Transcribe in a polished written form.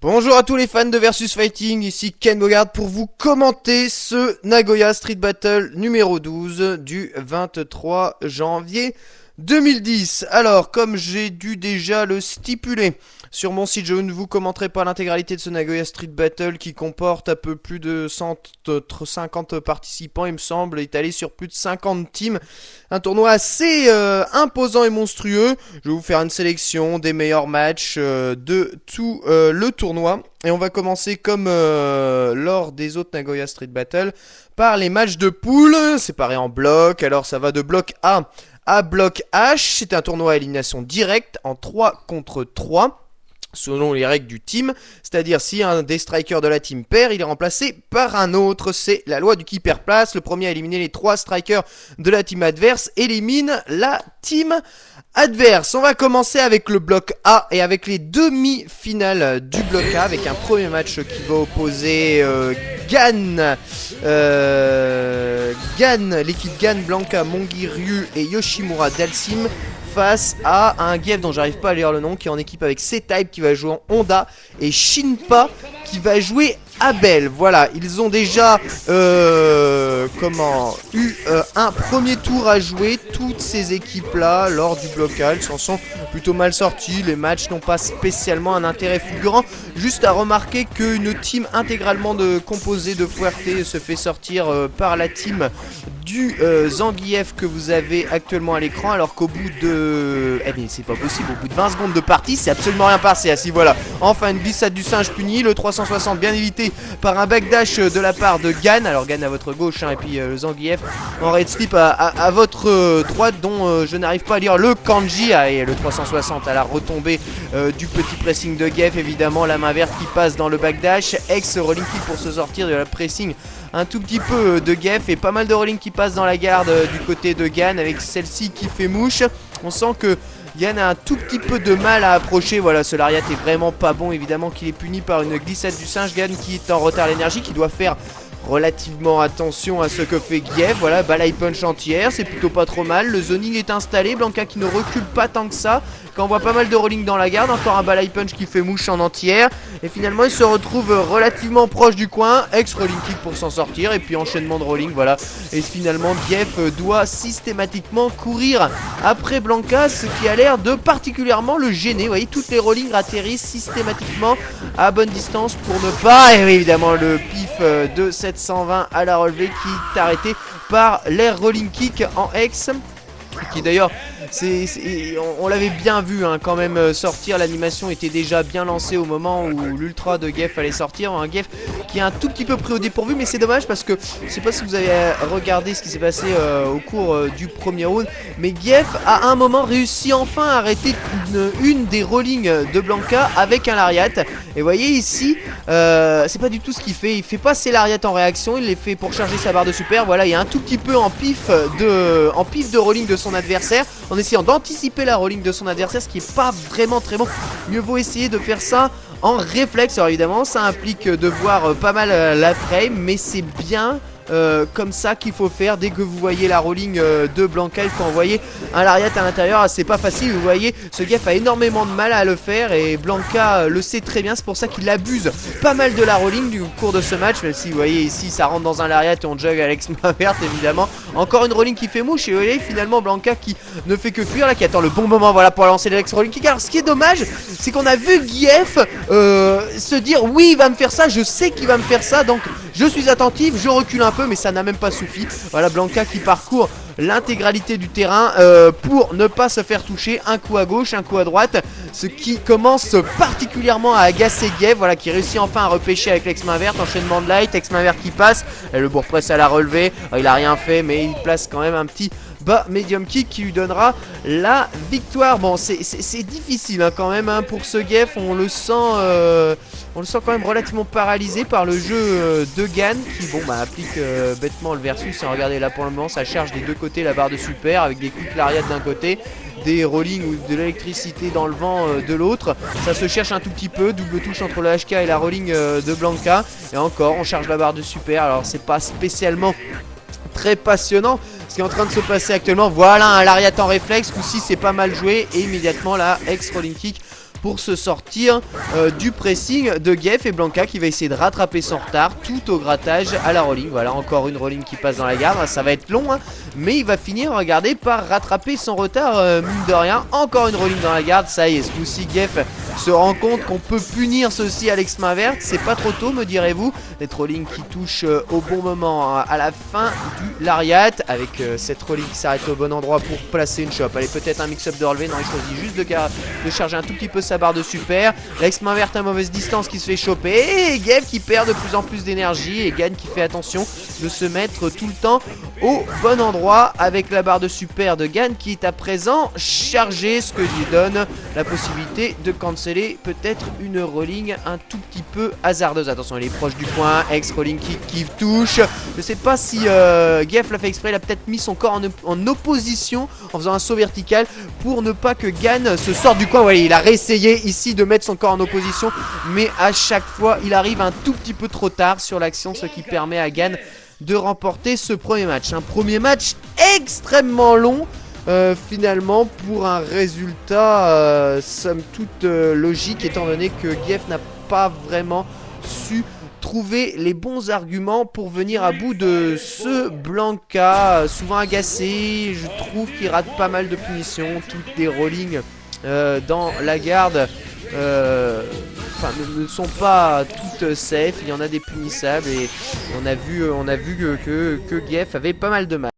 Bonjour à tous les fans de Versus Fighting, ici Ken Bogard pour vous commenter ce Nagoya Street Battle numéro 12 du 23 janvier 2010. Alors, comme j'ai dû déjà le stipuler sur mon site, je ne vous commenterai pas l'intégralité de ce Nagoya Street Battle qui comporte un peu plus de 150 participants, il me semble, étalé sur plus de 50 teams. Un tournoi assez imposant et monstrueux. Je vais vous faire une sélection des meilleurs matchs de tout le tournoi. Et on va commencer comme lors des autres Nagoya Street Battle par les matchs de poule, séparés en blocs. Alors ça va de bloc A à bloc H. C'est un tournoi à élimination directe en 3 contre 3. Selon les règles du team, c'est-à-dire si un des strikers de la team perd, il est remplacé par un autre. C'est la loi du qui perd place. Le premier à éliminer les 3 strikers de la team adverse élimine la team adverse. On va commencer avec le bloc A et avec les demi-finales du bloc A, avec un premier match qui va opposer Gan, l'équipe Gan, Blanka, Mongi, Ryu et Yoshimura Dalsim, face à un Gef dont j'arrive pas à lire le nom, qui est en équipe avec C-Type qui va jouer en Honda et Shinpa qui va jouer Abel. Voilà, ils ont déjà eu un premier tour à jouer, toutes ces équipes là lors du bloc A. Elles s'en sont plutôt mal sorties, les matchs n'ont pas spécialement un intérêt fulgurant. Juste à remarquer qu'une team intégralement composée de Fuerte se fait sortir par la team du Zangief que vous avez actuellement à l'écran, alors qu'au bout de... Eh bien c'est pas possible, au bout de 20 secondes de partie, c'est absolument rien passé. Assis, voilà, enfin une glissade du singe punie, le 360 bien évité par un backdash de la part de Gan. Alors Gan à votre gauche, hein, et puis le Zangief en red slip à votre droite, dont je n'arrive pas à lire le kanji. Et le 360 à la retombée du petit pressing de Gef, évidemment la main verte qui passe dans le backdash, ex rolling kick pour se sortir de la pressing un tout petit peu de Gef, et pas mal de rolling qui passe dans la garde du côté de Gan, avec celle-ci qui fait mouche. On sent que Gan a un tout petit peu de mal à approcher. Voilà, ce lariat est vraiment pas bon, évidemment qu'il est puni par une glissade du singe. Gan qui est en retard l'énergie, qui doit faire relativement attention à ce que fait Gef. Voilà, balai punch entière, c'est plutôt pas trop mal. Le zoning est installé, Blanka qui ne recule pas tant que ça, quand on voit pas mal de rolling dans la garde. Encore un balai punch qui fait mouche en entière, et finalement il se retrouve relativement proche du coin, ex rolling kick pour s'en sortir, et puis enchaînement de rolling. Voilà, et finalement Gef doit systématiquement courir après Blanka, ce qui a l'air de particulièrement le gêner. Vous voyez, toutes les rollings atterrissent systématiquement à bonne distance pour ne pas... Et oui, évidemment le pif de 720 à la relevée qui est arrêté par l'air rolling kick en ex, qui d'ailleurs on l'avait bien vu hein, quand même sortir. L'animation était déjà bien lancée au moment où l'ultra de Gef allait sortir. Un Gef qui est un tout petit peu pris au dépourvu, mais c'est dommage parce que je sais pas si vous avez regardé ce qui s'est passé au cours du premier round, mais Gef a à un moment réussi enfin à arrêter une des rollings de Blanka avec un lariat. Et vous voyez ici, c'est pas du tout ce qu'il fait. Il fait pas ses lariats en réaction, il les fait pour charger sa barre de super. Voilà, il y a un tout petit peu en pif de rolling de son adversaire, en essayant d'anticiper la rolling de son adversaire, ce qui est pas vraiment très bon. Mieux vaut essayer de faire ça en réflexe. Alors évidemment ça implique de voir pas mal la frame, mais c'est bien comme ça qu'il faut faire. Dès que vous voyez la rolling de Blanka, il faut envoyer un lariat à l'intérieur. C'est pas facile, vous voyez, ce Gef a énormément de mal à le faire, et Blanka le sait très bien. C'est pour ça qu'il abuse pas mal de la rolling du cours de ce match, même si vous voyez ici ça rentre dans un lariat et on jug Alex main verte évidemment. Encore une rolling qui fait mouche, et vous voyez finalement Blanka qui ne fait que fuir là, qui attend le bon moment, voilà, pour lancer l'Alex rolling kick. Alors ce qui est dommage, c'est qu'on a vu Gef se dire oui, il va me faire ça, je sais qu'il va me faire ça, donc je suis attentif, je recule un peu, mais ça n'a même pas suffi. Voilà, Blanka qui parcourt l'intégralité du terrain pour ne pas se faire toucher. Un coup à gauche, un coup à droite, ce qui commence particulièrement à agacer Gef. Voilà, qui réussit enfin à repêcher avec l'ex main verte. Enchaînement de light, ex main verte qui passe, et le bourre presse à la relevée. Il a rien fait, mais il place quand même un petit bas medium kick qui lui donnera la victoire. Bon, c'est difficile hein, quand même hein, pour ce Gef. On le sent quand même relativement paralysé par le jeu de Gan, qui applique bêtement le versus. Regardez là, pour le moment ça charge des deux côtés la barre de super, avec des coups de lariat d'un côté, des rolling ou de l'électricité dans le vent de l'autre. Ça se cherche un tout petit peu, double touche entre le HK et la rolling de Blanka, et encore on charge la barre de super. Alors c'est pas spécialement très passionnant ce qui est en train de se passer actuellement. Voilà, un lariat en réflexe, coup-ci c'est pas mal joué, et immédiatement là, ex rolling kick pour se sortir du pressing de Geff, et Blanka qui va essayer de rattraper son retard tout au grattage à la rolling. Voilà, encore une rolling qui passe dans la garde, ça va être long hein, mais il va finir, regardez, par rattraper son retard mine de rien. Encore une rolling dans la garde, ça y est, ce coup-ci Geff se rend compte qu'on peut punir ceci Alex main verte. C'est pas trop tôt me direz-vous. Les rolling qui touche au bon moment à la fin du lariat, avec cette rolling qui s'arrête au bon endroit pour placer une chope. Allez, peut-être un mix-up de relevé, non, il choisit juste de charger un tout petit peu sa barre de super. Alex main verte à mauvaise distance qui se fait choper, et Geff qui perd de plus en plus d'énergie, et Gan qui fait attention de se mettre tout le temps au bon endroit avec la barre de super de Gan qui est à présent chargée, ce que lui donne la possibilité de canceller peut-être une rolling un tout petit peu hasardeuse. Attention, il est proche du point, ex-rolling qui touche. Je sais pas si Geff l'a fait exprès, il a peut-être mis son corps en opposition en faisant un saut vertical pour ne pas que Gan se sorte du coin. Ouais, il a réessayé ici de mettre son corps en opposition, mais à chaque fois il arrive un tout petit peu trop tard sur l'action, ce qui permet à Gan de remporter ce premier match. Un premier match extrêmement long finalement, pour un résultat somme toute logique, étant donné que Geff n'a pas vraiment su trouver les bons arguments pour venir à bout de ce Blanka, souvent agacé. Je trouve qu'il rate pas mal de punitions, toutes des rollings dans la garde ne sont pas toutes safe, il y en a des punissables, et on a vu que Geff avait pas mal de mal.